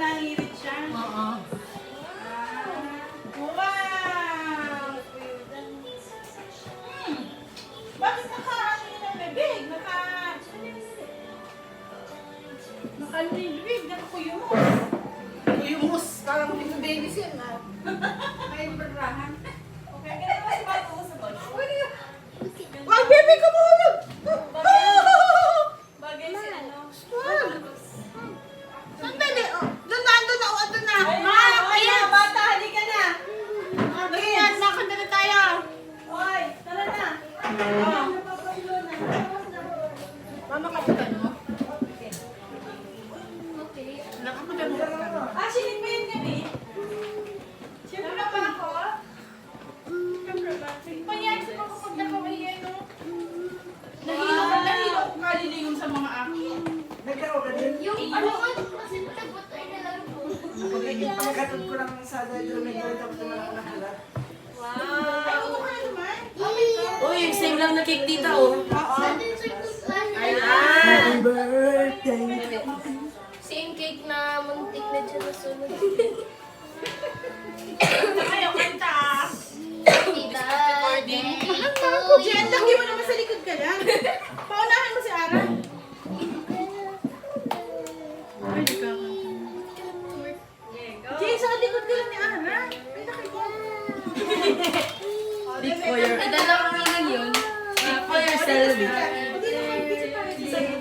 nangirit siya. Oo. Wow! Bakit naka-ano yun ang bibig? Naka-ano yung bibig? Naka-kuyumos. Kuyumos. Parang pito baby siya na. May barahan. Okay, ganun ba si Bato ko sa bag? Wag, baby, kumulog! Bagay si ano? Sandali, oh. Doon na, doon na, doon na. Ma, kaya bata, halika na. Ayan, nakanta na tayo. Oy, tara na. Mama, kapitan mo. Nakapitan mo. Ah, silip mo yun gabi? Siyempre na pa ako. Siyempre ba? Panyan sa mga kapag nakawaya, no? Nahilo ko kalilingom sa mga akin. Nagkaroon ka din. Yung ano nga, kasi tagot ay nalang po. Pagkatod ko lang sa drum tapos naman ako nakalat. Ay, uto ka na naman. Uy, same lang na cake tita, oh. Sa atin sa kumpanya. Happy birthday! Same cake na muntik na dyan na sunod. Ayaw, kanta. Happy birthday to Jen, lagi mo naman sa likod ka lang. Paunahan mo si Ara. Ay, di ka Jen, sa likod ka lang ni Ara. Ay, nakikita. Big for your... Dalawang meaning yun. Big for yourself. Hindi naman busy pa rin.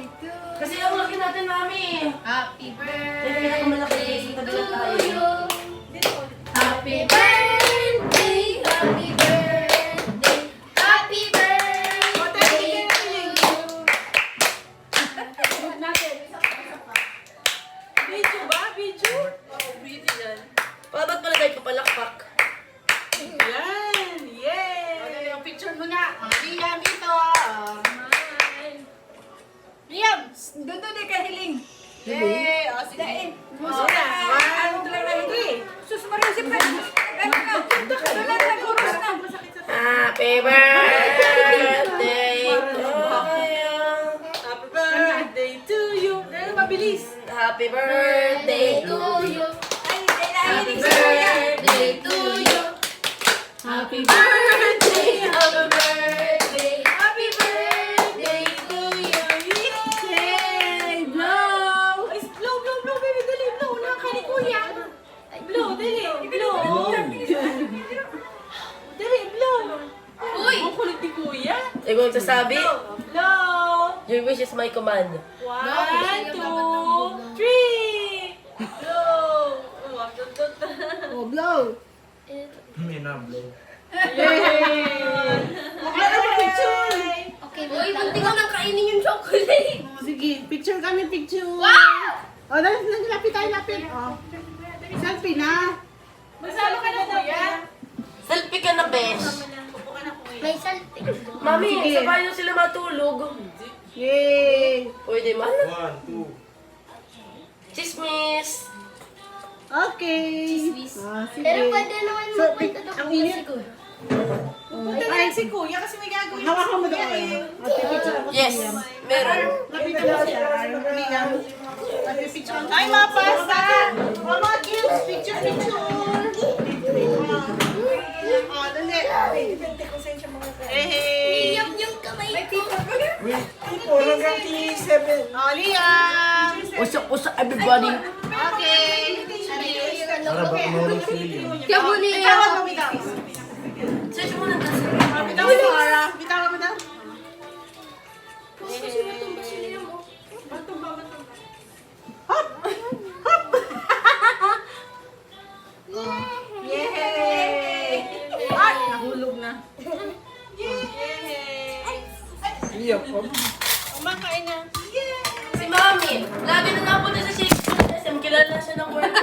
Kasi ang laki natin, mami. Happy Kaya pinakamalaki birthday sa to tagal tayo. you. Happy birthday, happy birthday, happy birthday to you. Video ba? Video? Ba't pala tayo papalakpak? Yan! Yay! Yung picture mo na. Liam, ito. Liam, doon eh, kay Hiling. Yay! O, sige. Gusto na. Ano talaga hindi? Sus, Maria, si Fred. Gano'n na. Doon na, nag-uros na. Happy birthday to you. Happy birthday to you. Ano mabilis? Happy birthday to you. Happy Birthday to you. Happy birthday. Happy birthday. Happy birthday to you. Yay! Blow! Ay, blow, blow, blow, baby. Dali, blow. Naka ni Kuya. Blow, dali. Blow. Dali, blow. Uy! Ang kulit ni Kuya. Ikaw magsasabi? Blow. Your wish is my command. 1, 2, 3. Blow. Oh, blow. May na-blow. Yay! Ano ba picture? Okay, uy, bunti ko nang kainin yung chocolate. Oh, sige, picture kami, picture. Wow! Oh, lapit tayo, lapit. Oh. Selfie na. Magsama ka na, Kuya. Selfie ka na, besh. May salting. Mami, Sige. sabay nyo sila matulog. Yay! Pwede man. 1, 2. Chismis. Okay. Chismis. Ah, sige. Pero pwede naman So, magpunta doon ang kasi init. ko. Punta na lang si Kuya kasi may gagawin Hawakan mo si Kuya doon. eh. Ate, picture ako. Yes, meron. Lapit mo siya. Liam. Ate, picture ako. Ay, mga pasta! Mga cute! Picture, picture! Oh, dali. Eh, Iyam yung kamay ko. Wait, people hanggang 7. oh, Liam! What's up, everybody? Okay! Para ba kumulong si Liam? Kaya mo niya. Bitawan mo, bitawan. Search mo na kasi. Bitawan mo, Ara. Bitawan mo na. Kasi matumba si Liam, oh. Batumba, batumba. Yay! Ay, nahulog na. Yay! Liam, Kumakain na. Yay! Si Mami, lagi na napunta sa Shakespeare SM. Kilala siya ng corner.